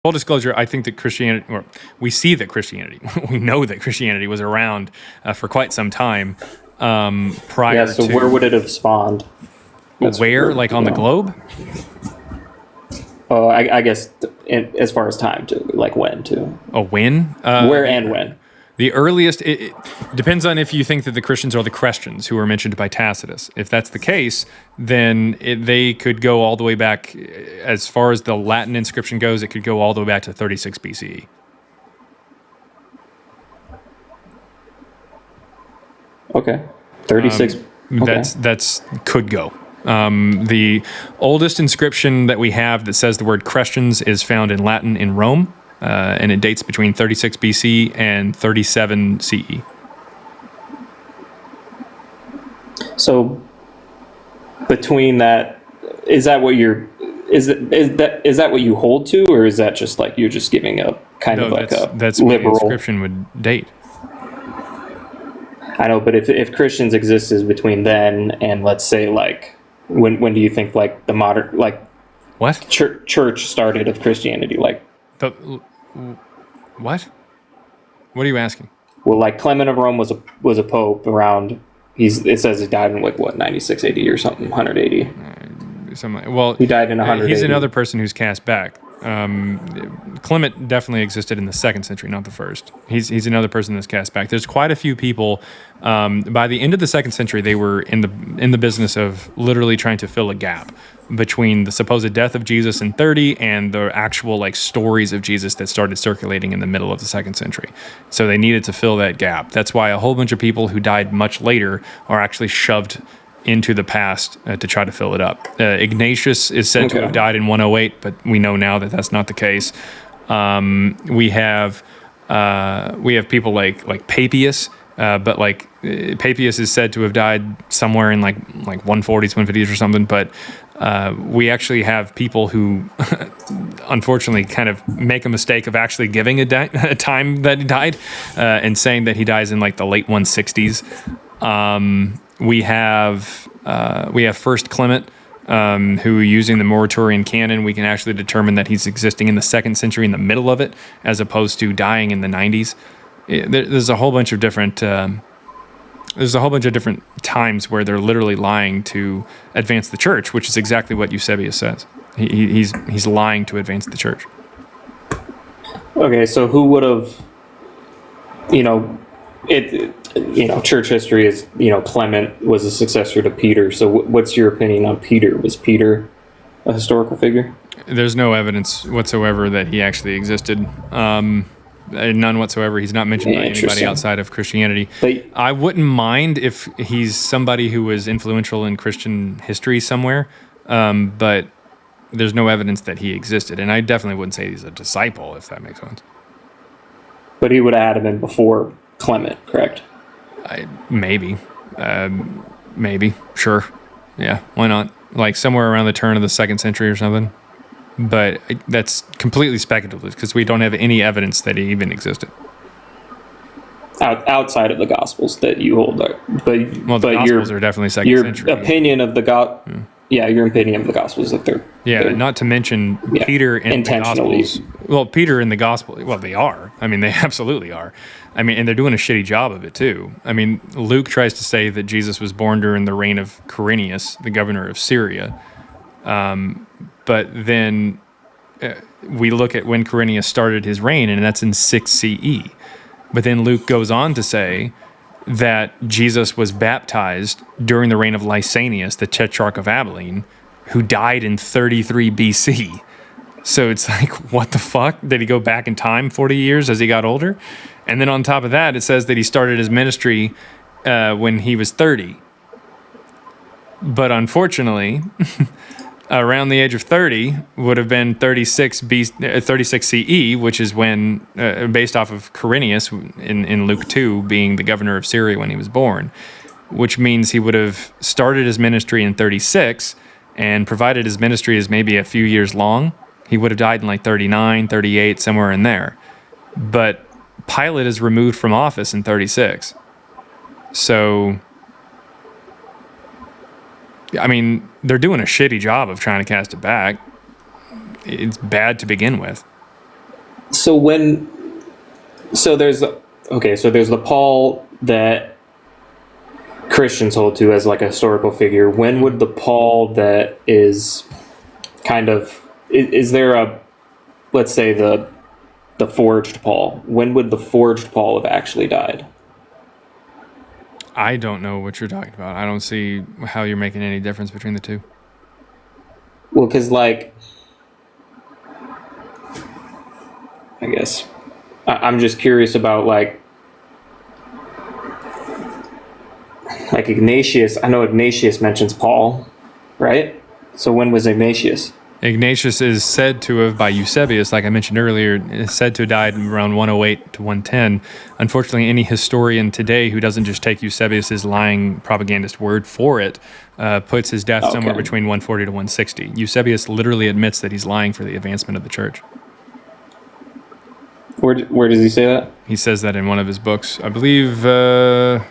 Full disclosure, I think that Christianity, or we see that Christianity, we know that Christianity was around for quite some time prior so to... where would it have spawned? Where? Like on the globe? Oh, I guess as far as time, too. Like when, too. Oh, when? Where and when? The earliest, it depends on if you think that the Christians are the Cretans who are mentioned by Tacitus. If that's the case, then they could go all the way back, as far as the Latin inscription goes, it could go all the way back to 36 BCE. Okay. 36. Okay. That's could go. The oldest inscription that we have that says the word Cretans is found in Latin in Rome. And it dates between 36 BC and 37 CE. So between that, is that what what you hold to, or is that just like you're just giving a kind of like that's liberal? What the inscription would date. I know, but if Christians existed between then and let's say like when do you think like the modern like what church started of Christianity like? What? What are you asking? Well, like Clement of Rome was a pope around. It says he died in like what 96 AD or something, 180. Well, he died in 180. He's another person who's cast back. Clement definitely existed in the 2nd century, not the 1st. He's another person that's cast back. There's quite a few people. By the end of the 2nd century, they were in the business of literally trying to fill a gap between the supposed death of Jesus in 30 and the actual like stories of Jesus that started circulating in the middle of the 2nd century. So they needed to fill that gap. That's why a whole bunch of people who died much later are actually shoved into the past to try to fill it up. Ignatius is said to have died in 108, but we know now that that's not the case. We have people like Papias, but like Papias is said to have died somewhere in like 140s, 150s or something. But we actually have people who unfortunately kind of make a mistake of actually giving a time that he died and saying that he dies in like the late 160s. We have First Clement, who, using the Muratorian canon, we can actually determine that he's existing in the 2nd century, in the middle of it, as opposed to dying in the 90s. There's a whole bunch of different. There's a whole bunch of different times where they're literally lying to advance the church, which is exactly what Eusebius says. He's lying to advance the church. Okay, so who would have, church history is, Clement was a successor to Peter. So what's your opinion on Peter? Was Peter a historical figure? There's no evidence whatsoever that he actually existed. None whatsoever. He's not mentioned by anybody outside of Christianity. But I wouldn't mind if he's somebody who was influential in Christian history somewhere, but there's no evidence that he existed. And I definitely wouldn't say he's a disciple, if that makes sense. But he would have had him in before Clement, correct? Maybe, sure. Yeah, why not? Like somewhere around the turn of the 2nd century or something. But that's completely speculative because we don't have any evidence that he even existed. Outside of the Gospels that you hold, the Gospels are definitely 2nd century. Your opinion of the your opinion of the Gospels that they're not to mention Peter in the Gospels. Well, Peter in the Gospel. Well, they are. I mean, they absolutely are. I mean, and they're doing a shitty job of it too. I mean, Luke tries to say that Jesus was born during the reign of Quirinius, the governor of Syria. But then we look at when Quirinius started his reign, and that's in 6 CE. But then Luke goes on to say that Jesus was baptized during the reign of Lysanias, the Tetrarch of Abilene, who died in 33 BC. So it's like, what the fuck? Did he go back in time 40 years as he got older? And then on top of that, it says that he started his ministry when he was 30. But unfortunately, around the age of 30 would have been 36 CE, which is when, based off of Quirinius in Luke 2, being the governor of Syria when he was born, which means he would have started his ministry in 36, and provided his ministry is maybe a few years long, he would have died in like 39, 38, somewhere in there. But Pilate is removed from office in 36. So, I mean, they're doing a shitty job of trying to cast it back. It's bad to begin with. So when, so there's the Paul that Christians hold to as like a historical figure. When would the Paul that is kind of, is there a, let's say the forged Paul, when would the forged Paul have actually died? I don't know what you're talking about. I don't see how you're making any difference between the two. Well, because like, I guess I'm just curious about like Ignatius. I know Ignatius mentions Paul, right? So when was Ignatius? Ignatius is said to have, by Eusebius, like I mentioned earlier, is said to have died around 108 to 110. Unfortunately, any historian today who doesn't just take Eusebius's lying propagandist word for it puts his death somewhere between 140 to 160. Eusebius literally admits that he's lying for the advancement of the church. Where does he say that? He says that in one of his books. I believe Pretio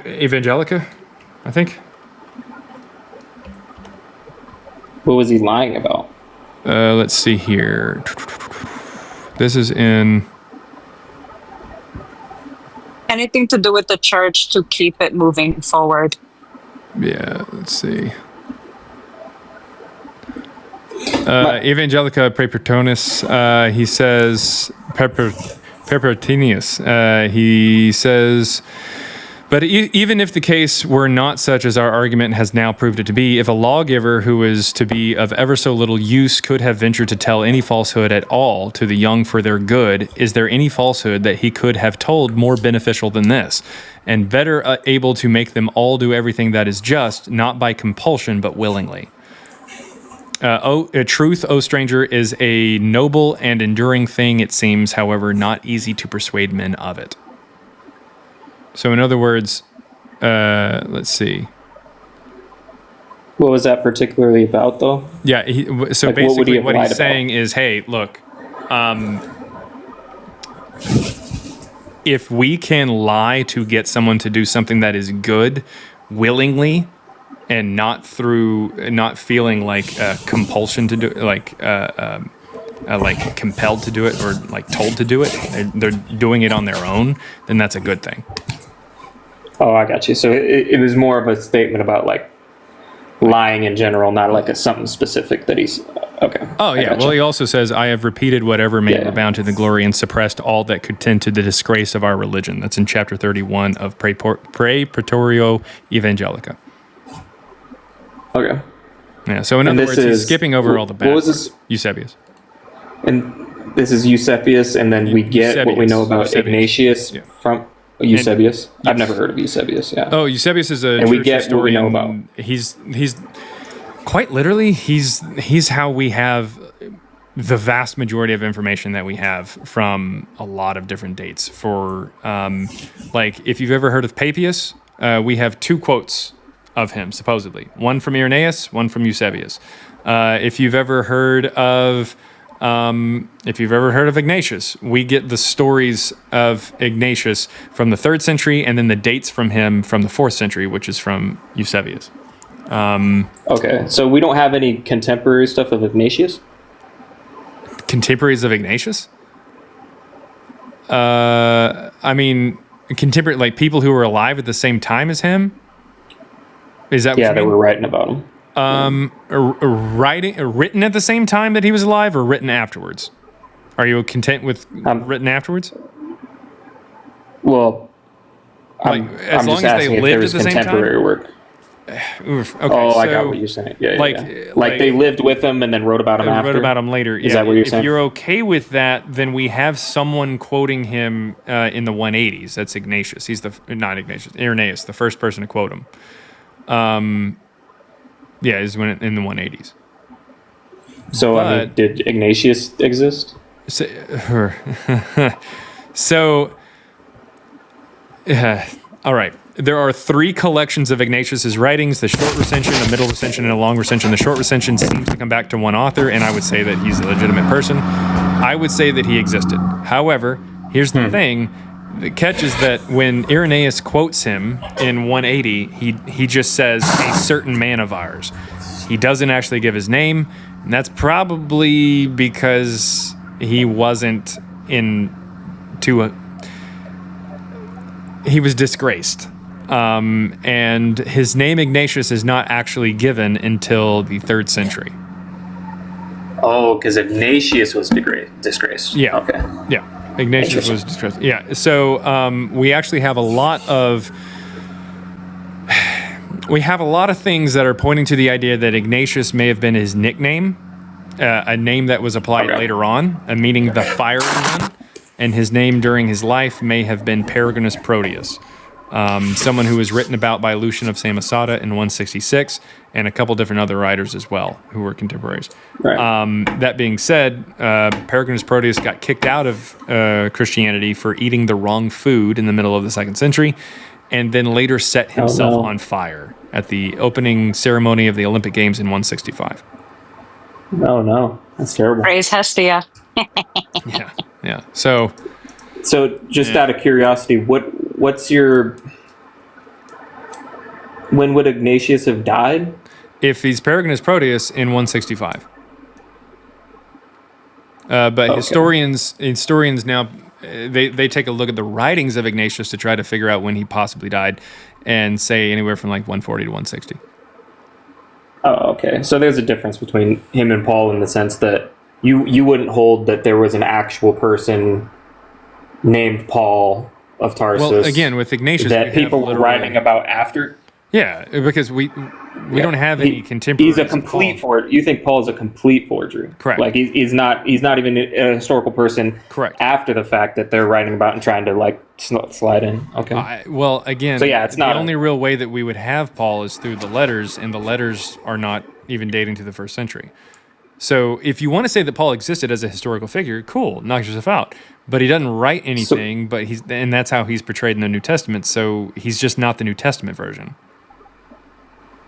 Evangelica, I think. What was he lying about? Let's see here. This is in... Anything to do with the church to keep it moving forward. Yeah, let's see. Evangelica Praepertonis, he says... Epithanius, he says... But even if the case were not such as our argument has now proved it to be, if a lawgiver who is to be of ever so little use could have ventured to tell any falsehood at all to the young for their good, is there any falsehood that he could have told more beneficial than this, and better able to make them all do everything that is just, not by compulsion, but willingly? Truth, O stranger, is a noble and enduring thing, it seems, however, not easy to persuade men of it. So in other words, let's see. What was that particularly about, though? Yeah, so like, basically what he's about? saying is, hey, look, if we can lie to get someone to do something that is good willingly and not feeling like compulsion to do it, like compelled to do it or like told to do it, they're doing it on their own, then that's a good thing. Oh, I got you. So it was more of a statement about like lying in general, not like something specific that he's okay. Oh yeah. Well, he also says, "I have repeated whatever may rebound to the glory and suppressed all that could tend to the disgrace of our religion." That's in chapter 31 of Praeportio Evangelica. Okay. Yeah. So in other words, he's skipping over all the bad. What was this? Eusebius. And this is Eusebius, and then we get what we know about Ignatius from Eusebius. I've never heard of Eusebius. Yeah. Oh, Eusebius is a and we church get historian. what we know about. He's quite literally he's how we have the vast majority of information that we have from a lot of different dates. For like, if you've ever heard of Papias, we have two quotes of him supposedly, one from Irenaeus, one from Eusebius. If you've ever heard of Ignatius, we get the stories of Ignatius from the 3rd century, and then the dates from him from the 4th century, which is from Eusebius. Okay, so we don't have any contemporary stuff of Ignatius? Contemporaries of Ignatius? I mean, contemporary, like people who were alive at the same time as him? Is that what you mean? Yeah, they were writing about him. Written at the same time that he was alive, or written afterwards? Are you content with written afterwards? Well, I'm just asking if there was contemporary work. Oof, okay, oh, so, I got what you're saying. Yeah, like they lived with him and then wrote about him after? Wrote about him later. Is that what you're saying? If you're okay with that, then we have someone quoting him in the 180s. That's Ignatius. He's not Ignatius, Irenaeus, the first person to quote him. Yeah, is when in the 180s. So, I mean, did Ignatius exist? All right. There are 3 collections of Ignatius's writings: the short recension, a middle recension, and a long recension. The short recension seems to come back to one author, and I would say that he's a legitimate person. I would say that he existed. However, here's the thing. The catch is that when Irenaeus quotes him in 180, he just says, "a certain man of ours." He doesn't actually give his name, and that's probably because he wasn't he was disgraced. And his name Ignatius is not actually given until the 3rd century. Oh, because Ignatius was disgraced. Yeah. Okay. Yeah. Ignatius was disgraced. Yeah. So we actually have a lot of things that are pointing to the idea that Ignatius may have been his nickname, a name that was applied later on, meaning the fiery one, and his name during his life may have been Peregrinus Proteus, someone who was written about by Lucian of Samosata in 166, and a couple different other writers as well who were contemporaries. Right. That being said, Peregrinus Proteus got kicked out of Christianity for eating the wrong food in the middle of the 2nd century, and then later set himself on fire at the opening ceremony of the Olympic Games in 165. Oh no, that's terrible. Praise Hestia. Yeah. So just out of curiosity, what's your... When would Ignatius have died? If he's Peregrinus Proteus in 165. But historians now, they take a look at the writings of Ignatius to try to figure out when he possibly died, and say anywhere from like 140 to 160. Oh, okay. So there's a difference between him and Paul in the sense that you wouldn't hold that there was an actual person named Paul of Tarsus. Well, again, with Ignatius, that people were writing about after. Yeah, because we don't have any contemporaries. He's a complete forgery. You think Paul is a complete forgery? Correct. Like he's not even a historical person. Correct. After the fact that they're writing about and trying to like slide in. Okay. Well, again, so yeah, it's not the only real way that we would have Paul is through the letters, and the letters are not even dating to the 1st century. So if you want to say that Paul existed as a historical figure, cool, knock yourself out. But he doesn't write anything, and that's how he's portrayed in the New Testament. So he's just not the New Testament version.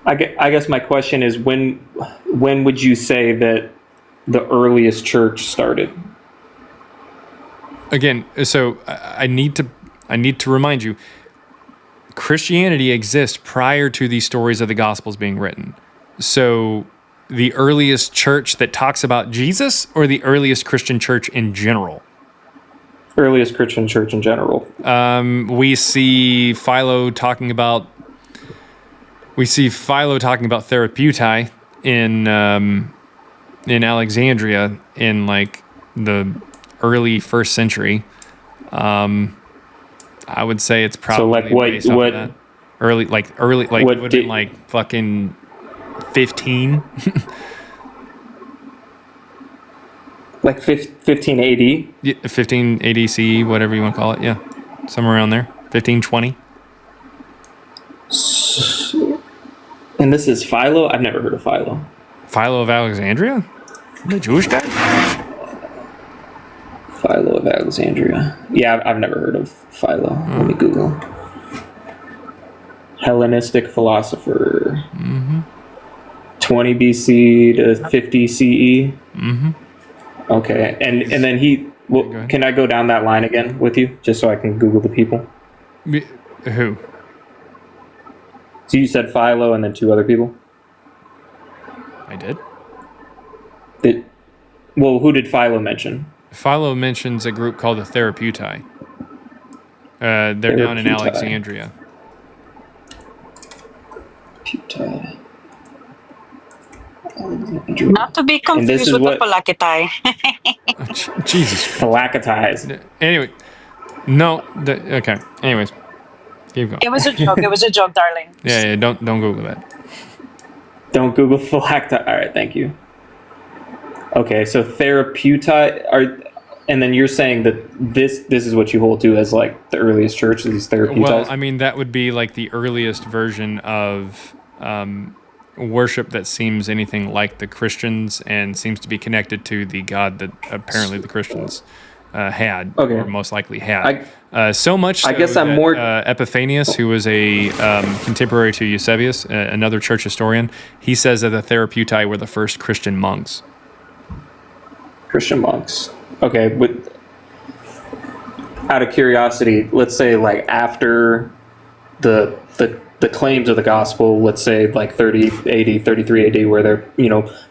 I guess my question is when would you say that the earliest church started? Again, so I need to remind you, Christianity exists prior to these stories of the Gospels being written. So the earliest church that talks about Jesus, or the earliest Christian church in general? Earliest Christian church in general. We see Philo talking about therafutae in Alexandria in like the early 1st century. I would say it's probably based off of that. Early like fucking 15. Like 15 AD? Yeah, 15 AD-CE, whatever you want to call it. Yeah, somewhere around there. 1520. And this is Philo? I've never heard of Philo. Philo of Alexandria? The Jewish guy? Philo of Alexandria. Yeah, I've never heard of Philo. Let me Google. Hellenistic philosopher. 20 BC to 50 CE. Okay, and then he... Well, can I go down that line again with you, just so I can Google the people? Who? So you said Philo and then 2 other people? I did. Who did Philo mention? Philo mentions a group called the Therafutae. They're down in Alexandria. Not to be confused with the Palakitai. Jesus. Palakitais. Anyway. No. Okay. Anyways. Keep going. It was a joke. It was a joke, darling. Yeah. Don't Google that. Don't Google phylacti. All right. Thank you. Okay. So therapeutai are... And then you're saying that this is what you hold to as like the earliest church, these therapeutics? Well, I mean, that would be like the earliest version of worship that seems anything like the Christians and seems to be connected to the God that apparently the Christians had, or most likely had. So much so I guess I'm that, more... Epithanius, who was a contemporary to Eusebius, another church historian, he says that the Theraputae were the first Christian monks. Christian monks. Okay, but out of curiosity, let's say like after the claims of the gospel, let's say like 30 AD, 33 AD, where they're,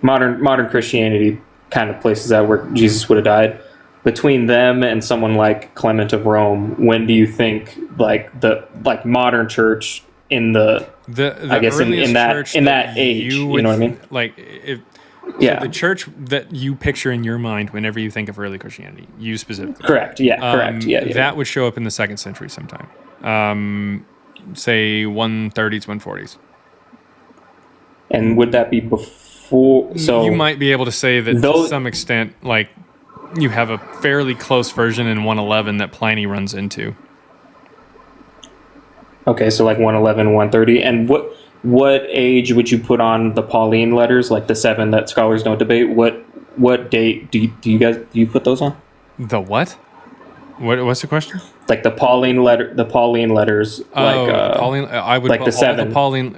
modern Christianity kind of places out where Jesus would have died. between them and someone like Clement of Rome, when do you think the modern church in the I guess earliest in that church age, you you would know what I mean? like if Yeah. so the church that you picture in your mind whenever you think of early Christianity, you specifically, Correct. Yeah. Correct. Yeah. that would show up in the 2nd century sometime. Say 130s, 140s. And would that be before? So You might be able to say that to those. some extent, like you have a fairly close version in 111 that Pliny runs into. Okay, so like 111, 130, and what age would you put on the Pauline letters, like the 7 that scholars don't debate? What date do you put those on? The what? What's the question? Like the Pauline letters, Pauline. I would like put the all 7. the Pauline.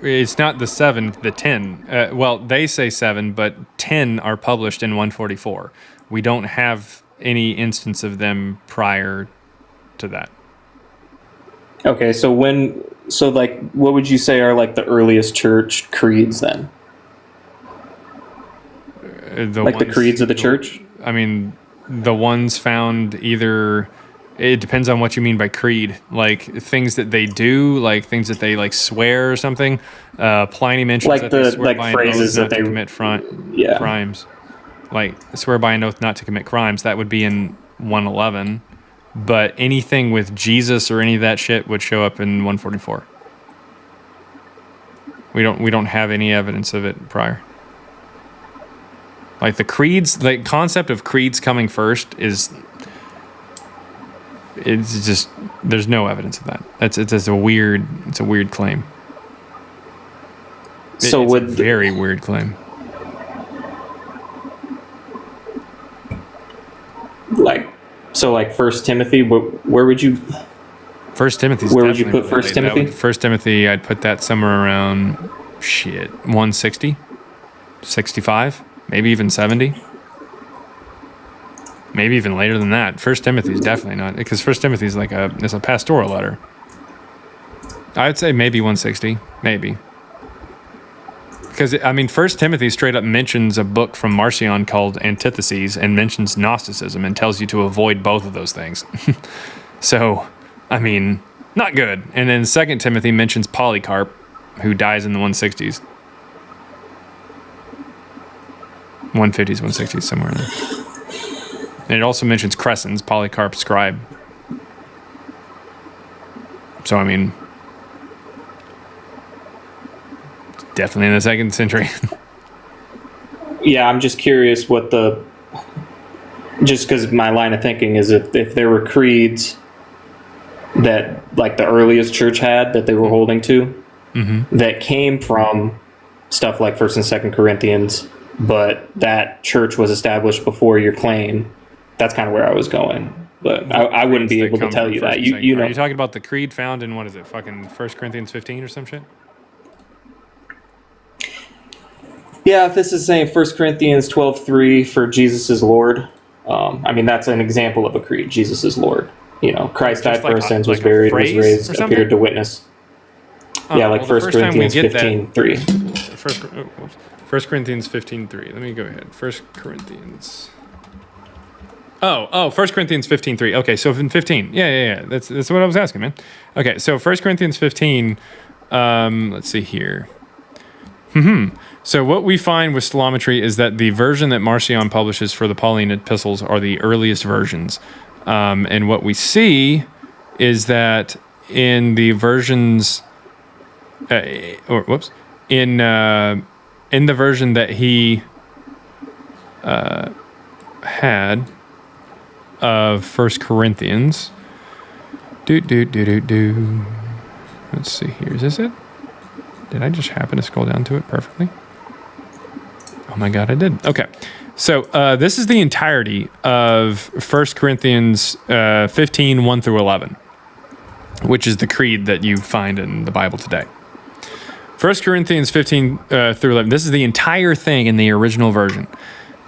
It's not the 7, the 10. Well, they say 7, but 10 are published in 144. We don't have any instance of them prior to that. Okay, so what would you say are like the earliest church creeds then? The creeds of the church? I mean, the ones found either. It depends on what you mean by creed. Like things that they do, like things that they like swear or something. Pliny mentions Like that they swear like by phrases an oath that not they to commit yeah. crimes. Like swear by an oath not to commit crimes. That would be in 111. But anything with Jesus or any of that shit would show up in 144. We don't have any evidence of it prior. Like the creeds, the concept of creeds coming first it's just there's no evidence of that. It's a weird claim. So it's would a very weird claim. like 1 Timothy, where would you? 1 Timothy's Where would you definitely put 1 late. Timothy? 1 Timothy, I'd put that somewhere around 160, 65, maybe even 70. Maybe even later than that. 1 Timothy's definitely not, because 1 Timothy's it's a pastoral letter. I'd say maybe 160, maybe. Because, I mean, 1 Timothy straight up mentions a book from Marcion called Antitheses and mentions Gnosticism and tells you to avoid both of those things. So, I mean, not good. And then 2 Timothy mentions Polycarp, who dies in the 160s. 150s, 160s, somewhere in there. And it also mentions Crescens, Polycarp's scribe. So, I mean, definitely in the 2nd century. Yeah, I'm just curious just because my line of thinking is if there were creeds that like the earliest church had that they were holding to, that came from stuff like 1st and 2nd Corinthians, but that church was established before your claim, that's kind of where I was going. But I wouldn't be able to tell you that. You know, Are you talking about the creed found in, what is it, fucking 1 Corinthians 15 or some shit? Yeah, if this is saying 1 Corinthians 12:3 for Jesus is Lord, I mean, that's an example of a creed. Jesus is Lord. You know, Christ died for our sins, was buried, was raised, appeared to witness. Yeah, like 1 Corinthians 15:3. 1 Corinthians 15:3. Let me go ahead. 1 Corinthians. Oh, 1 Corinthians 15:3. Okay, so in 15. Yeah. That's what I was asking, man. Okay, so 1 Corinthians 15. Let's see here. So what we find with stilometry is that the version that Marcion publishes for the Pauline epistles are the earliest versions. And what we see is that in the versions, in the version that he had of 1 Corinthians, let's see here, is this it? Did I just happen to scroll down to it perfectly? Oh my God, I did. Okay. So this is the entirety of 1 Corinthians 15, 1 through 11, which is the creed that you find in the Bible today. 1 Corinthians 15 through 11, this is the entire thing in the original version.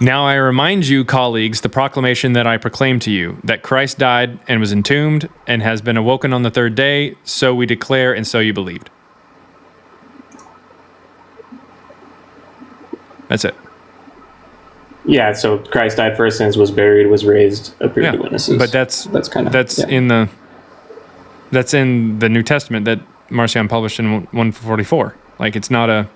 Now I remind you, colleagues, the proclamation that I proclaimed to you, that Christ died and was entombed and has been awoken on the 3rd day, so we declare and so you believed. That's it. Yeah, so Christ died for our sins, was buried, was raised, appeared to witnesses. But that's kind of that's in the New Testament that Marcion published in 144. Like, it's not a.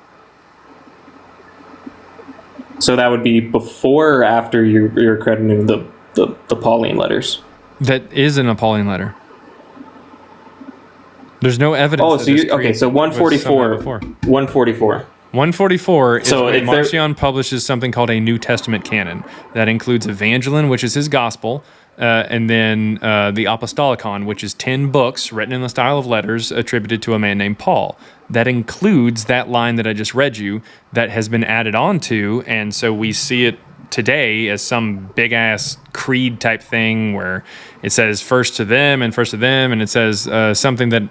So that would be before or after you're crediting the Pauline letters. That is in a Pauline letter. There's no evidence. Oh, so okay. So 144. 144. 144 is So when Marcion publishes something called a New Testament canon. That includes Evangelion, which is his gospel, and then the Apostolicon, which is 10 books written in the style of letters attributed to a man named Paul. That includes that line that I just read you that has been added on to, and so we see it today as some big-ass creed type thing where it says first to them, and it says something that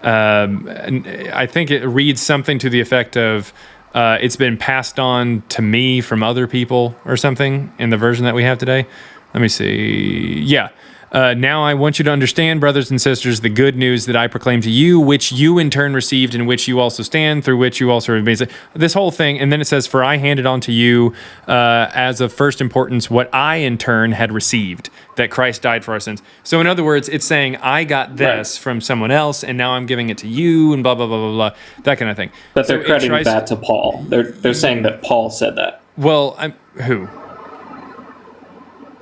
I think it reads something to the effect of it's been passed on to me from other people or something in the version that we have today. Let me see. Yeah. Now I want you to understand, brothers and sisters, the good news that I proclaim to you, which you in turn received, in which you also stand, through which you also remain. This whole thing, and then it says, for I handed on to you as of first importance what I in turn had received, that Christ died for our sins. So in other words, it's saying I got this from someone else, and now I'm giving it to you, and blah, blah, blah, blah, blah, that kind of thing. But they're crediting that to Paul. They're saying that Paul said that. Well, who?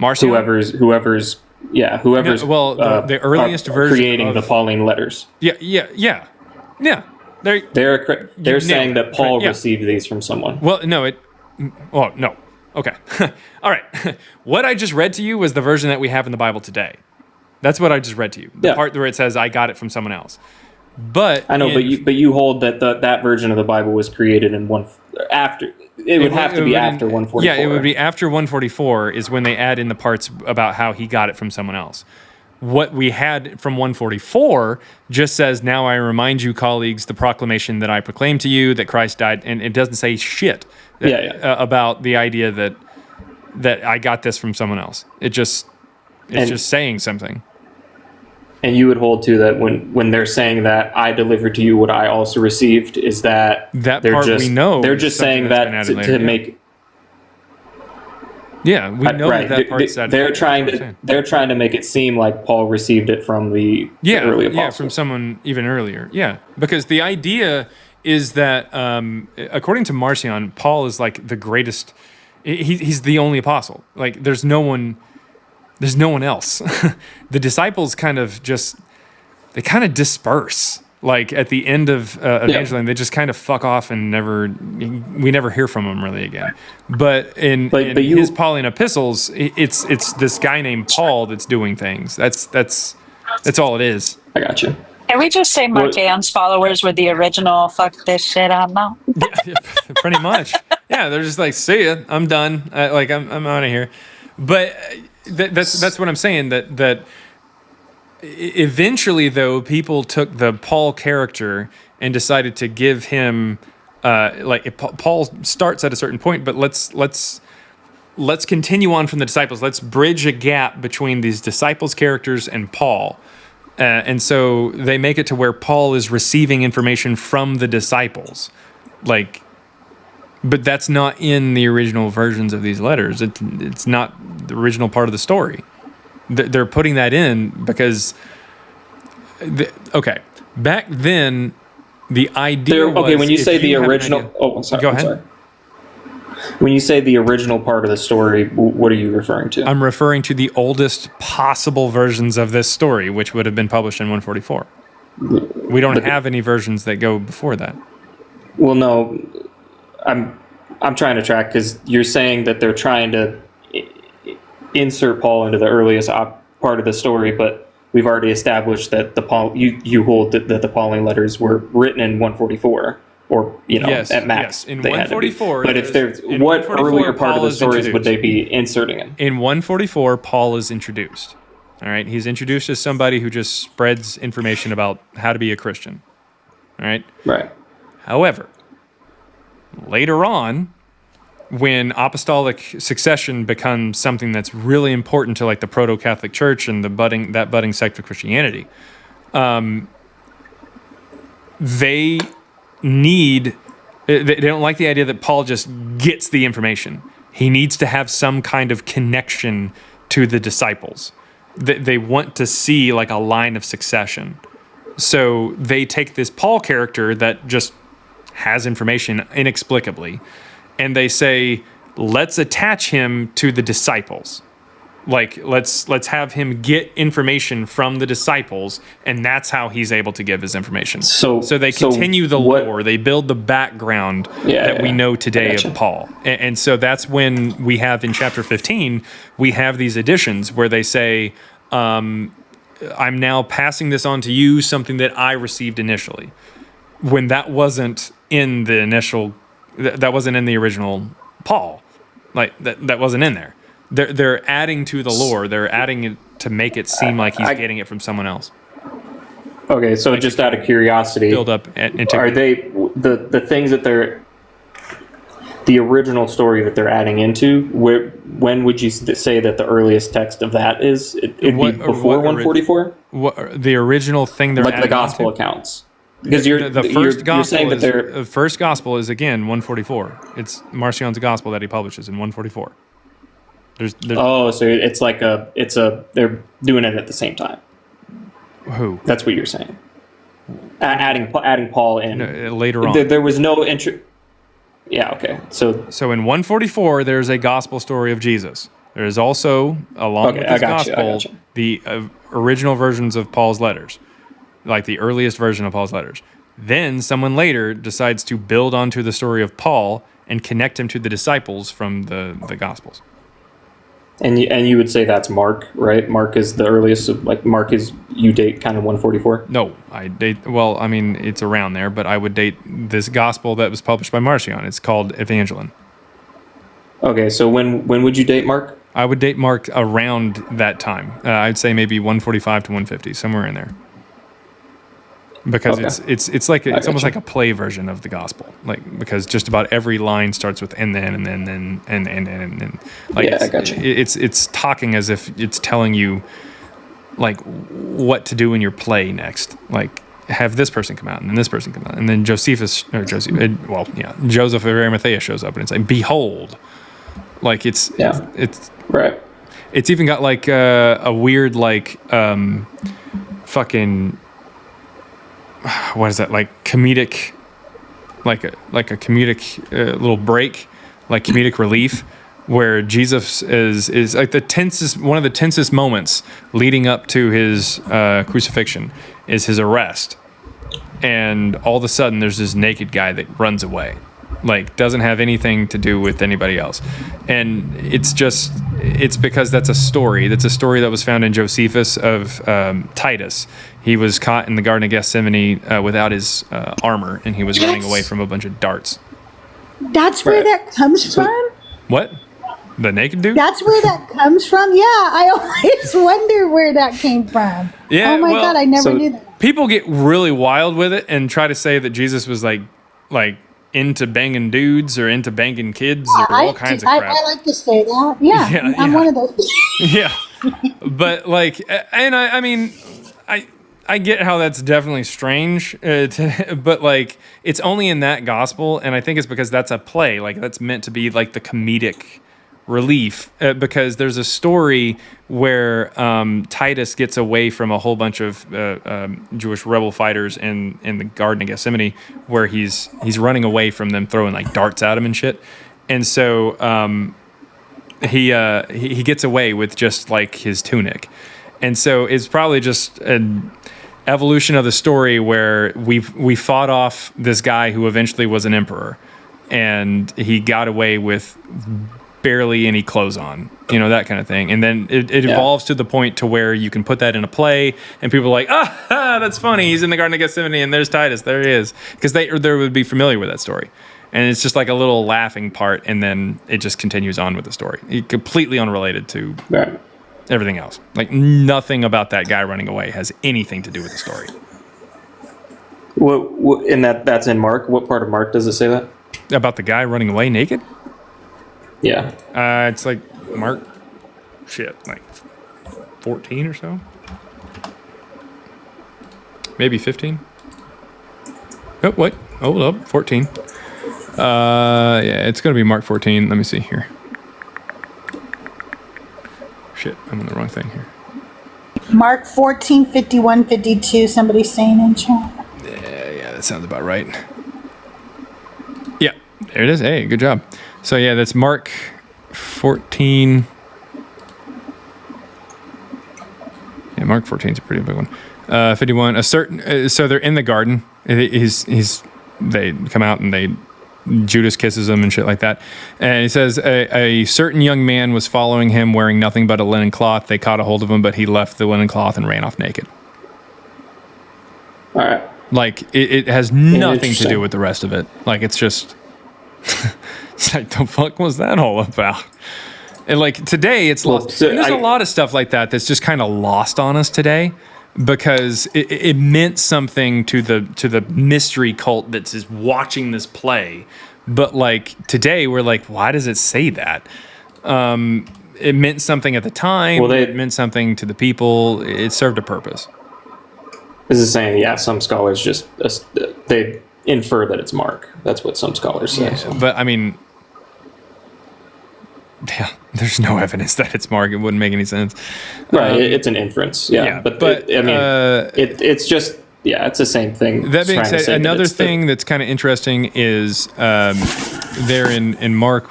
Marcion? Whoever's the earliest version creating the Pauline letters. Yeah. They're saying that Paul received these from someone. Well, no. Okay. All right. What I just read to you was the version that we have in the Bible today. That's what I just read to you. The part where it says I got it from someone else. But I know, but you hold that that version of the Bible was created in after. It would have to be after 144. Yeah, it would be after 144 is when they add in the parts about how he got it from someone else. What we had from 144 just says, now I remind you, colleagues, the proclamation that I proclaimed to you, that Christ died, and it doesn't say shit about the idea that I got this from someone else. It's just saying something. And you would hold to that when they're saying that I delivered to you what I also received, is that part we know they're just saying that to make. Yeah, we know that part's added. They're trying to make it seem like Paul received it from the early apostles. Yeah, from someone even earlier. Yeah, because the idea is that according to Marcion, Paul is like the greatest. He's the only apostle. Like there's no one else. The disciples kind of disperse. Like at the end of Evangelion, they just kind of fuck off and we never hear from them really again. But in his Pauline epistles, it's this guy named Paul that's doing things. That's all it is. I got you. Can we just say Marcion's followers were the original fuck this shit I'm out? Yeah, pretty much. Yeah, they're just like, see ya, I'm done. I'm out of here. But that's what I'm saying. That eventually, though, people took the Paul character and decided to give him Paul starts at a certain point, but let's continue on from the disciples. Let's bridge a gap between these disciples' characters and Paul. And so they make it to where Paul is receiving information from the disciples. But that's not in the original versions of these letters. It's not the original part of the story. They're putting that in because, back then, the idea was... Okay, when you say the original... sorry. Go ahead. Sorry. When you say the original part of the story, what are you referring to? I'm referring to the oldest possible versions of this story, which would have been published in 144. We don't have any versions that go before that. Well, no, I'm trying to track because you're saying that they're trying to insert Paul into the earliest part of the story, but we've already established that you hold that the Pauline letters were written in 144. Or, at max. Yes. In 144. But if there's what earlier part of the stories would they be inserting in? In 144, Paul is introduced. All right. He's introduced as somebody who just spreads information about how to be a Christian. All right. Right. However, later on, when apostolic succession becomes something that's really important to like the proto-Catholic Church and the budding sect of Christianity, they don't like the idea that Paul just gets the information. he needs to have some kind of connection to the disciples. They want to see like a line of succession. So they take this Paul character that just has information inexplicably, and they say, let's attach him to the disciples. Like, let's have him get information from the disciples, and that's how he's able to give his information. So they continue the lore. They build the background that we know today of Paul. And so that's when we have in chapter 15, we have these additions where they say, I'm now passing this on to you, something that I received initially. When that wasn't in the initial, that wasn't in the original Paul. Like, that wasn't in there. They're adding to the lore. They're adding it to make it seem like he's getting it from someone else. Okay, so like, just out of curiosity, build up into, are they the things that they're the original story that they're adding into? When would you say that the earliest text of that is? It'd be before 144. What the original thing they're like adding the gospel into? Accounts? Because you're saying that the first gospel is again 144. It's Marcion's gospel that he publishes in 144. There's so it's like they're doing it at the same time. Who? That's what you're saying. Adding Paul in later on. There was no entry. Yeah. Okay. So in 144, there's a gospel story of Jesus. There is also, along with this gospel, the original versions of Paul's letters, like the earliest version of Paul's letters. Then someone later decides to build onto the story of Paul and connect him to the disciples from the Gospels. And you would say that's Mark, right? Mark is the earliest. Like Mark is, you date kind of 144. No, I date. Well, I mean, it's around there, but I would date this gospel that was published by Marcion. It's called Evangelion. Okay, so when would you date Mark? I would date Mark around that time. I'd say maybe 145 to 150, somewhere in there. Because it's like it's almost like a play version of the gospel, like because just about every line starts with and then like I got you. It's talking as if it's telling you like what to do in your play next, like have this person come out and then this person come out and then Joseph of Arimathea shows up and it's like behold, like it's right. It's even got like a weird like fucking. What is that, like comedic, like a comedic little break, like comedic relief, where Jesus is like one of the tensest moments leading up to his crucifixion is his arrest, and all of a sudden there's this naked guy that runs away, like doesn't have anything to do with anybody else, and it's because that's a story that was found in Josephus of Titus. He was caught in the Garden of Gethsemane without his armor, and he was running away from a bunch of darts. That's where that comes from? What? The naked dude? That's where that comes from? Yeah, I always wonder where that came from. Yeah, oh my God, I never knew that. People get really wild with it and try to say that Jesus was like into banging dudes or into banging kids or all kinds of crap. I like to say that. Yeah, I'm one of those. Yeah, but like, and I mean, I get how that's definitely strange, but like it's only in that gospel, and I think it's because that's a play, like that's meant to be like the comedic relief, because there's a story where Titus gets away from a whole bunch of Jewish rebel fighters in the Garden of Gethsemane, where he's running away from them, throwing like darts at him and shit, and so he gets away with just like his tunic, and so it's probably just an evolution of the story where we fought off this guy who eventually was an emperor, and he got away with barely any clothes on, that kind of thing. And then it evolves to the point to where you can put that in a play and people are like, that's funny. He's in the Garden of Gethsemane and there's Titus. There he is. Because they would be familiar with that story. And it's just like a little laughing part. And then it just continues on with the story. Completely unrelated to everything else. Like nothing about that guy running away has anything to do with the story. What and that's in Mark? What part of Mark does it say that? About the guy running away naked? Yeah. It's like Mark, like 14 or so. Maybe 15. Oh, wait. Hold up. 14. Yeah, it's going to be Mark 14. Let me see here. shit, I'm on the wrong thing here. Mark 14, 51, 52. Somebody's saying in chat. Yeah, that sounds about right. Yeah, there it is. Hey, good job. So yeah, that's Mark 14. Yeah, Mark 14 is a pretty big one. 51. A certain. So they're in the garden. They come out and Judas kisses him and shit like that. And he says a certain young man was following him wearing nothing but a linen cloth. They caught a hold of him, but he left the linen cloth and ran off naked. All right. Like it has nothing to do with the rest of it. Like it's just. It's like, the fuck was that all about? And like today, it's lost. So there's a lot of stuff like that that's just kind of lost on us today, because it meant something to the mystery cult that's just watching this play. But like today, we're like, why does it say that? It meant something at the time. Well, it meant something to the people. It served a purpose. This is saying, yeah, some scholars just they infer that it's Mark. That's what some scholars say. Yeah, but I mean. Yeah, there's no evidence that it's Mark. It wouldn't make any sense. Right, it's an inference. Yeah, but it's just, it's the same thing. That being said, another thing that's kind of interesting is there in Mark,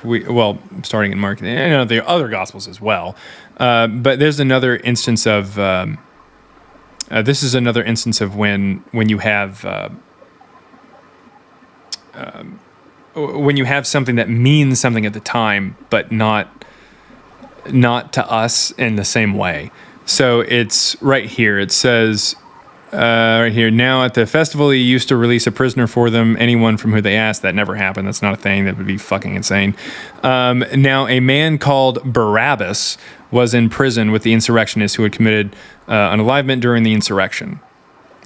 starting in Mark, there are other Gospels as well, but there's another instance of, this is another instance of when you have, when you have something that means something at the time, but not to us in the same way. So it's right here. It says right here, now at the festival, he used to release a prisoner for them, anyone from who they asked. That never happened. That's not a thing. That would be fucking insane. Now a man called Barabbas was in prison with the insurrectionists who had committed unalivement during the insurrection.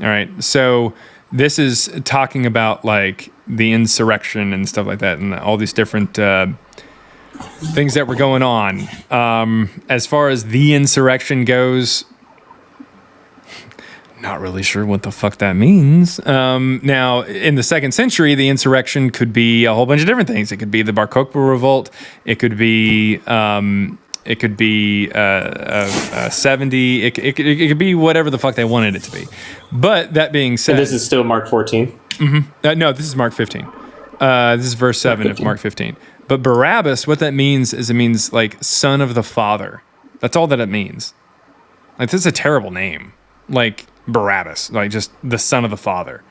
All right. So this is talking about like the insurrection and stuff like that, and all these different things that were going on. As far as the insurrection goes, not really sure what the fuck that means. Now, in the 2nd century, the insurrection could be a whole bunch of different things. It could be the Bar Kokhba revolt. It could be 70. It could be whatever the fuck they wanted it to be. But that being said, and this is still Mark 14. Mm-hmm. No, this is Mark 15. This is verse 7 of Mark 15. But Barabbas, what that means is it means like son of the father. That's all that it means. Like, this is a terrible name. Like Barabbas, like just the son of the father.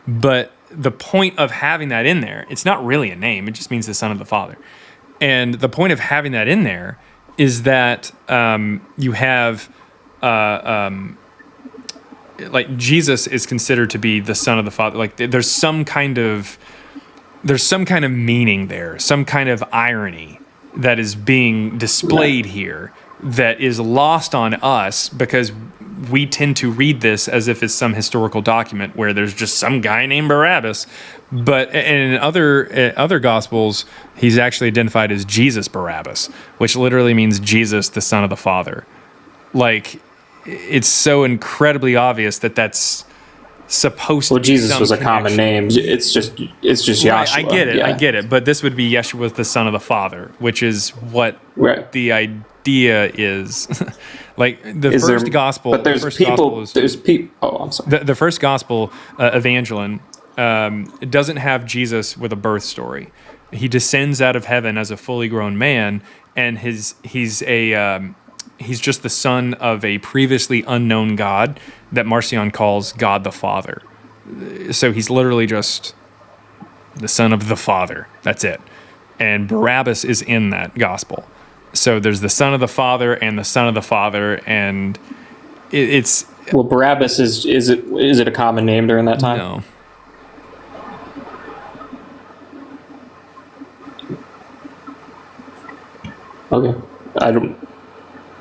But the point of having that in there, it's not really a name. It just means the son of the father. And the point of having that in there is that you have like Jesus is considered to be the son of the father. Like there's some kind of meaning there, some kind of irony that is being displayed here that is lost on us because we tend to read this as if it's some historical document where there's just some guy named Barabbas. But in other Gospels, he's actually identified as Jesus Barabbas, which literally means Jesus, the Son of the Father. Like, it's so incredibly obvious that that's supposed to be Jesus was a connection. common name. It's just Yeshua. Right, I get it. But this would be Yeshua, the Son of the Father, which is what the idea is. Like the first gospel. But there's people. Oh, I'm sorry. The first gospel, Evangelion, it doesn't have Jesus with a birth story. He descends out of heaven as a fully grown man, and he's just the son of a previously unknown God that Marcion calls God the Father. So he's literally just the son of the Father. That's it. And Barabbas is in that gospel. So there's the son of the Father and the son of the Father, and it's... Well, Barabbas, is it a common name during that time? No. Okay.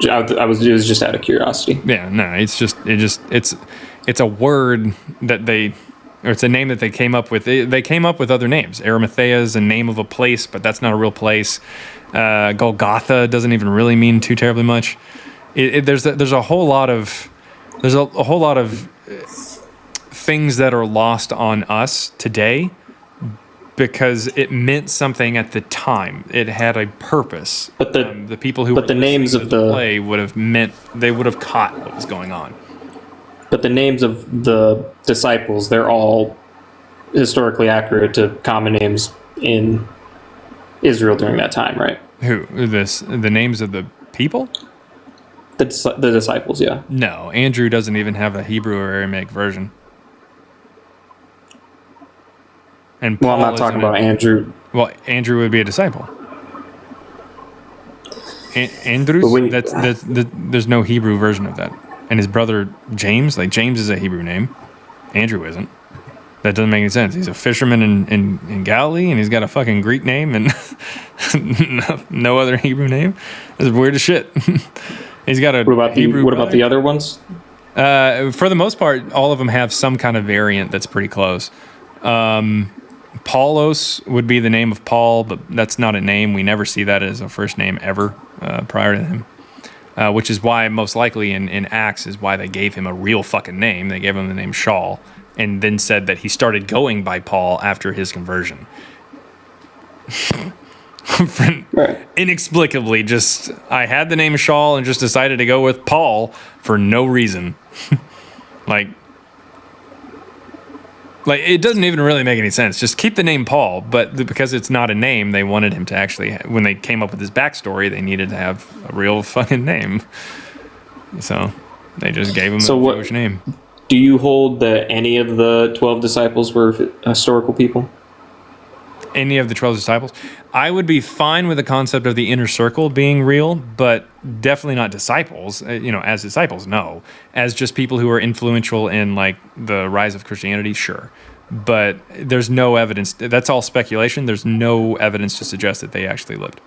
It was just out of curiosity. Yeah, no, it's a word that it's a name that they came up with. They came up with other names. Arimathea is a name of a place, but that's not a real place. Golgotha doesn't even really mean too terribly much. There's a whole lot of things that are lost on us today because it meant something at the time. It had a purpose. But the people who but the names of the play would have caught what was going on. But the names of the disciples, they're all historically accurate to common names in Israel during that time, right? The names of the people? The disciples, yeah. No, Andrew doesn't even have a Hebrew or Aramaic version. And Well, I'm Paul not talking isn't about Andrew. Well, Andrew would be a disciple. Andrews, But when- there's no Hebrew version of that. And his brother James, like James is a Hebrew name. Andrew isn't. That doesn't make any sense. He's a fisherman in Galilee, and he's got a fucking Greek name and no other Hebrew name. That's weird as shit. He's got a Hebrew. What about the other ones? For the most part, all of them have some kind of variant that's pretty close. Paulos would be the name of Paul, but that's not a name. We never see that as a first name ever prior to him. Which is why most likely in Acts is why they gave him a real fucking name. They gave him the name Shaul, and then said that he started going by Paul after his conversion. Right. Inexplicably, I had the name Shaul and just decided to go with Paul for no reason. like it doesn't even really make any sense. Just keep the name Paul, but because it's not a name, they wanted him to actually, when they came up with his backstory, they needed to have a real fucking name. So they just gave him a Jewish name. Do you hold that any of the 12 disciples were historical people? Any of the 12 disciples? I would be fine with the concept of the inner circle being real, but definitely not disciples. As disciples, no. As just people who are influential in like the rise of Christianity, sure. But there's no evidence. That's all speculation. There's no evidence to suggest that they actually lived.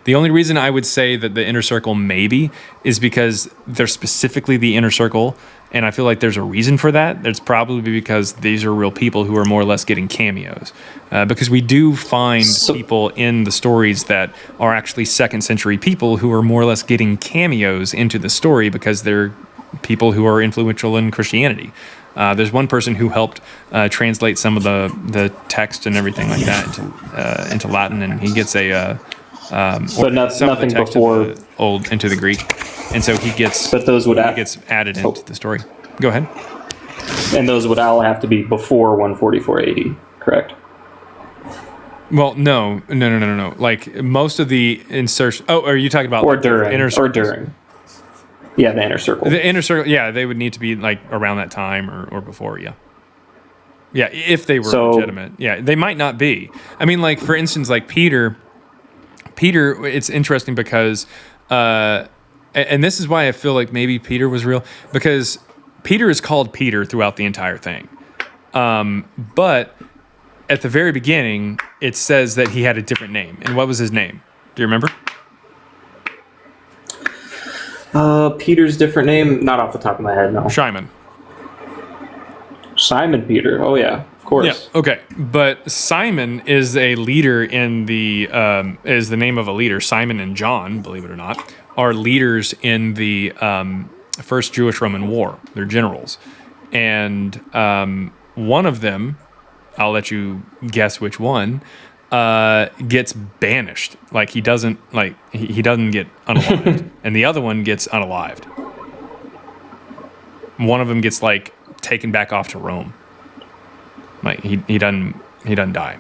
The only reason I would say that the inner circle maybe is because they're specifically the inner circle, and I feel like there's a reason for that. It's probably because these are real people who are more or less getting cameos. Because we do find people in the stories that are actually second century people who are more or less getting cameos into the story because they're people who are influential in Christianity. There's one person who helped translate some of the text and everything like that into Latin, and he gets nothing before into the Greek, and so he gets. But those would gets added into the story. Go ahead. And those would all have to be before 144 AD, correct? Well, no. Like most of the insertion. Oh, are you talking about or during? Inner or during? Yeah, the inner circle. The inner circle. Yeah, they would need to be like around that time or before. Yeah. Yeah, if they were legitimate. Yeah, they might not be. I mean, like for instance, like Peter, it's interesting because, and this is why I feel like maybe Peter was real, because Peter is called Peter throughout the entire thing. But at the very beginning, it says that he had a different name. And what was his name? Do you remember? Peter's different name? Not off the top of my head, no. Simon Peter. Oh, yeah. Course. Yeah. Okay. But Simon is a leader in is the name of a leader. Simon and John, believe it or not, are leaders in the First Jewish-Roman War. They're generals, and one of them, I'll let you guess which one, gets banished. Like he doesn't he doesn't get unalived, and the other one gets unalived. One of them gets taken back off to Rome. Like he doesn't die.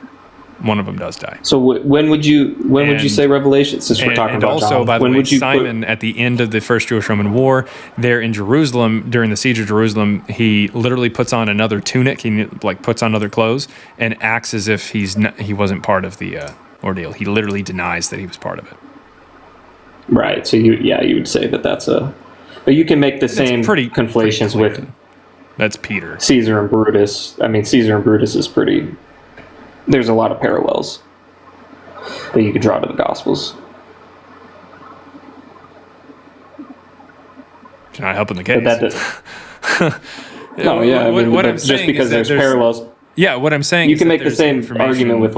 One of them does die. So when would you say Revelation? Since we're talking about also, John, by the way, Simon at the end of the First Jewish-Roman War, there in Jerusalem during the siege of Jerusalem, he literally puts on another tunic. He puts on other clothes and acts as if he wasn't part of the ordeal. He literally denies that he was part of it. Right. So you would say that that's a, but you can make the same conflations with. That's Peter. Caesar and Brutus. I mean, Caesar and Brutus is pretty. There's a lot of parallels that you could draw to the Gospels. You're not helping the case. No, yeah. What I'm just saying because is that there's parallels. Yeah, what I'm saying you is can that make the same argument with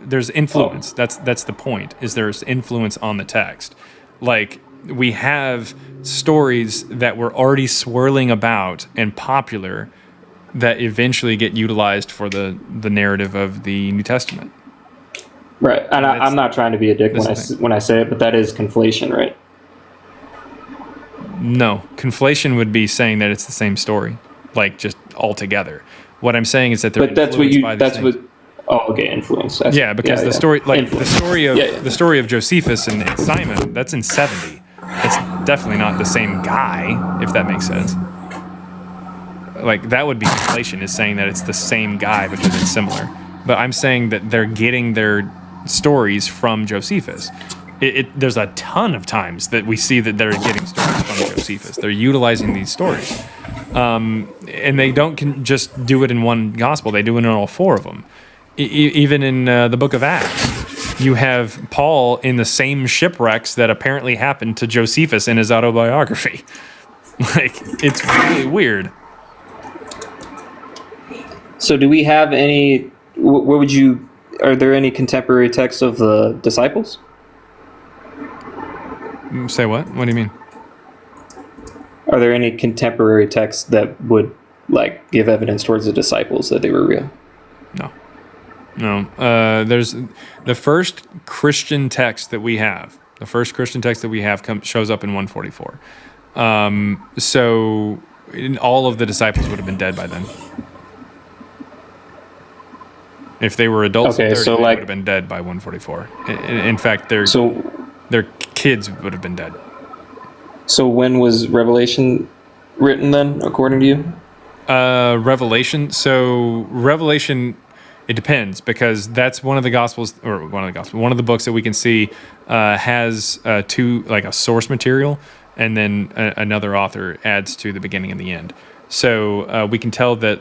there's influence. That's the point. Is there's influence on the text. Like we have stories that were already swirling about and popular that eventually get utilized for the narrative of the New Testament. Right, and I'm not trying to be a dick when I say it, but that is conflation, right? No, conflation would be saying that it's the same story, like just altogether. What I'm saying is that they're influenced by these things. Oh, okay, influence. Yeah, because the story, like influence. the story of Josephus and Simon, that's in 70. It's definitely not the same guy, if that makes sense. Like that would be conflation, is saying that it's the same guy because it's similar. But I'm saying that they're getting their stories from Josephus. There's a ton of times that we see that they're getting stories from Josephus. They're utilizing these stories. And they don't just do it in one gospel. They do it in all four of them. Even in the book of Acts, you have Paul in the same shipwrecks that apparently happened to Josephus in his autobiography. Like, it's really weird. So do we have any... Are there any contemporary texts of the disciples? Say what? What do you mean? Are there any contemporary texts that would give evidence towards the disciples that they were real? No. There's the first Christian text that we have. The first Christian text that we have shows up in 144. So all of the disciples would have been dead by then. If they were adults, okay, they would have been dead by 144. In fact, their kids would have been dead. So when was Revelation written then, according to you? Revelation. So Revelation, it depends, because that's one of the books that we can see has two, like a source material, and then another author adds to the beginning and the end. So we can tell that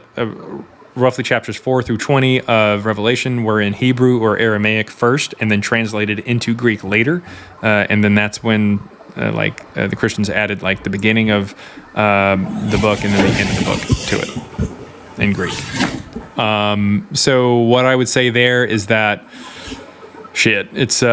roughly chapters 4 through 20 of Revelation were in Hebrew or Aramaic first, and then translated into Greek later. And then that's when the Christians added the beginning of the book and then the end of the book to it in Greek. So what I would say there is that it's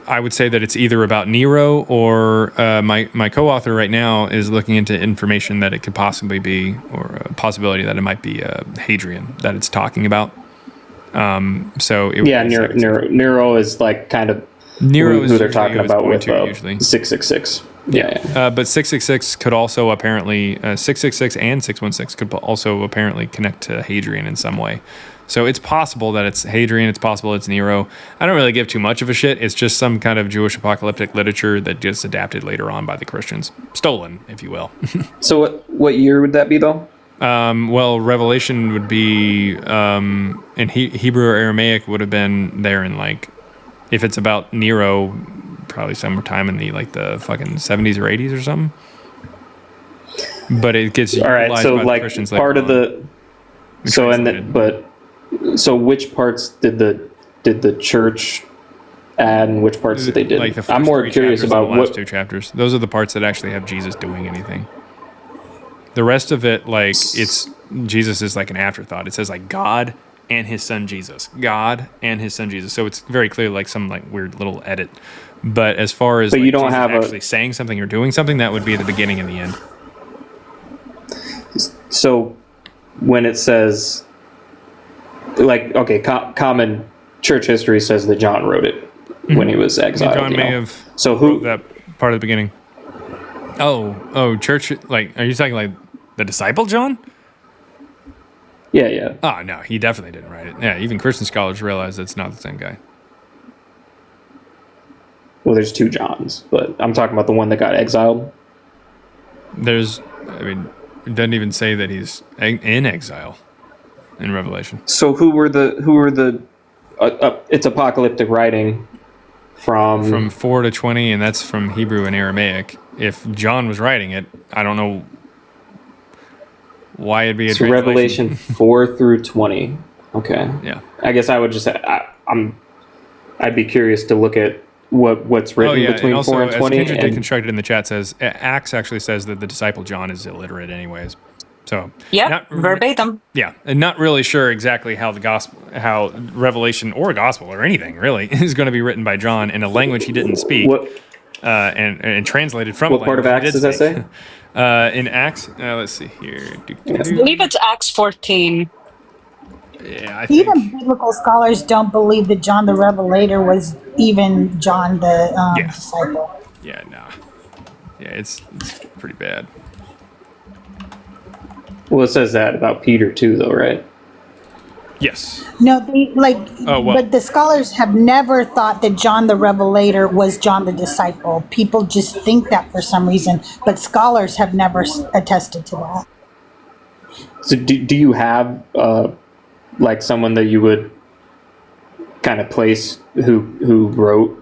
I would say that it's either about Nero or my co-author right now is looking into information that it could possibly be, or a possibility that it might be Hadrian that it's talking about. So Nero is kind of Nero who they're talking about with usually 666. But 666 could also apparently 666 and 616 could also apparently connect to Hadrian in some way. So it's possible that it's Hadrian. It's possible it's Nero. I don't really give too much of a shit. It's just some kind of Jewish apocalyptic literature that gets adapted later on by the Christians, stolen, if you will. So what year would that be though? Well, Revelation would be in Hebrew or Aramaic would have been there in if it's about Nero, probably sometime in the fucking 70s or 80s or something. But it gets utilized by the Christians part of the so which parts did the church add, and which parts did they did? The first I'm more curious about the last two chapters. Those are the parts that actually have Jesus doing anything. The rest of it, it's Jesus is an afterthought. It says God and his son Jesus. God and his son Jesus. So it's very clear some weird little edit. But as far as you don't Jesus have actually saying something or doing something, that would be the beginning and the end. So when it says common church history says that John wrote it when he was exiled. John may have wrote that part of the beginning. Oh, church, are you talking the disciple John? Yeah. Oh, no, he definitely didn't write it. Yeah, even Christian scholars realize it's not the same guy. Well, there's two Johns, but I'm talking about the one that got exiled. It doesn't even say that he's in exile in Revelation. So who were the it's apocalyptic writing from 4 to 20, and that's from Hebrew and Aramaic. If John was writing it, I don't know why it'd be a translation. Revelation 4 through 20. Okay. Yeah. I guess I would just I'd be curious to look at what's written between and 4 and 20. As Kendra Deconstructed in the chat says, Acts actually says that the disciple John is illiterate anyways. So verbatim. Yeah, and not really sure exactly how Revelation or gospel or anything really is going to be written by John in a language he didn't speak. And translated from what part of Acts does that say? In Acts, let's see here. I believe it's Acts 14. Yeah, I Even think. biblical scholars don't believe that John the Revelator was even John the Yeah. disciple. Yeah, no. Yeah, it's pretty bad. Well, it says that about Peter too, though, right? Yes. No, they like, Oh, well. but the scholars have never thought that John the Revelator was John the disciple. People just think that for some reason, but scholars have never attested to that. So, do you have like someone that you would kind of place who wrote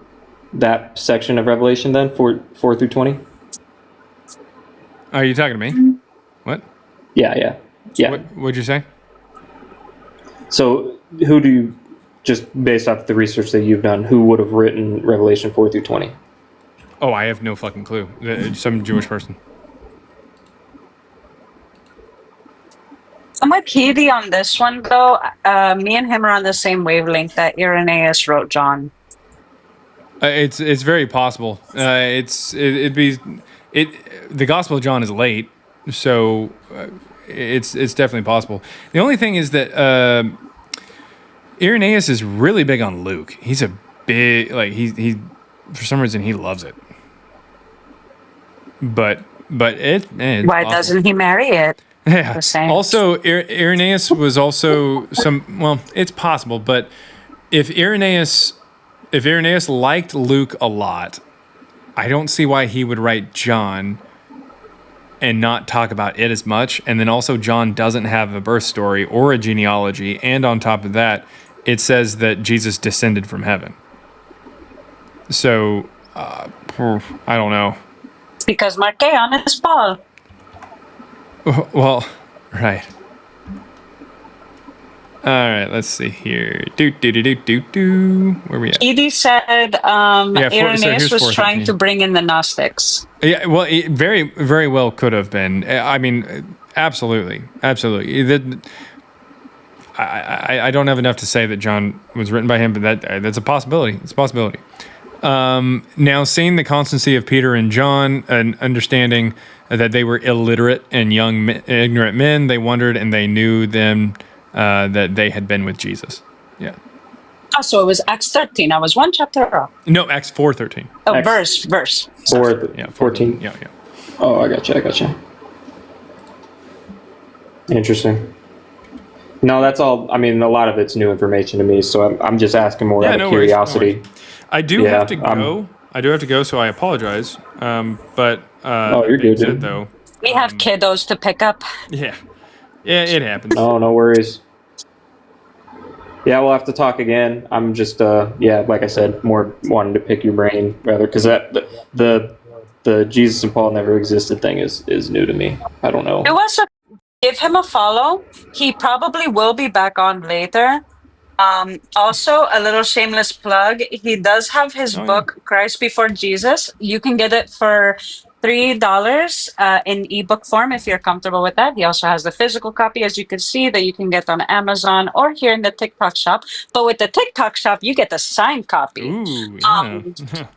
that section of Revelation then, 4 through 20? Are you talking to me? What? Yeah. What'd you say? So, who do you, just based off the research that you've done, who would have written Revelation 4 through 20? Oh, I have no fucking clue. Some Jewish person. I'm with Keedy on this one, though. Me and him are on the same wavelength that Irenaeus wrote John. It's very possible. The Gospel of John is late, so it's definitely possible. The only thing is that Irenaeus is really big on Luke. He's a big he for some reason he loves it. But it's Why possible. doesn't he marry it? Yeah. The same. Also, Irenaeus was also it's possible, but if Irenaeus liked Luke a lot, I don't see why he would write John and not talk about it as much. And then also John doesn't have a birth story or a genealogy. And on top of that, it says that Jesus descended from heaven. So, I don't know. Because Markeon is Paul. Well, right. All right, let's see here. Where we at? Keedy said Irenaeus was 4:13. trying to bring in the Gnostics. Yeah, well, it very, very well could have been. I mean, absolutely. I don't have enough to say that John was written by him, but that's a possibility. It's a possibility. Now, seeing the constancy of Peter and John, and understanding that they were illiterate and young, ignorant men, they wondered and they knew them that they had been with Jesus. Yeah. Oh, so it was Acts 13. I was one chapter off. No, Acts 4:13. Oh, Acts- verse. 14. Yeah. Oh, I gotcha. Interesting. No, that's all. I mean, a lot of it's new information to me, so I'm just asking more out of curiosity. No worries. I do have to go. So I apologize. But Oh, you're good, dude. though. We have kiddos to pick up. Yeah, it happens. Oh, no worries. Yeah, we'll have to talk again. I'm just, like I said, more wanting to pick your brain rather, because the Jesus and Paul never existed thing is new to me. I don't know. It was give him a follow. He probably will be back on later. Also, a little shameless plug. He does have his book, Christ Before Jesus. You can get it for $3 in ebook form if you're comfortable with that. He also has the physical copy, as you can see, that you can get on Amazon or here in the TikTok shop. But with the TikTok shop, you get the signed copy. Ooh, yeah.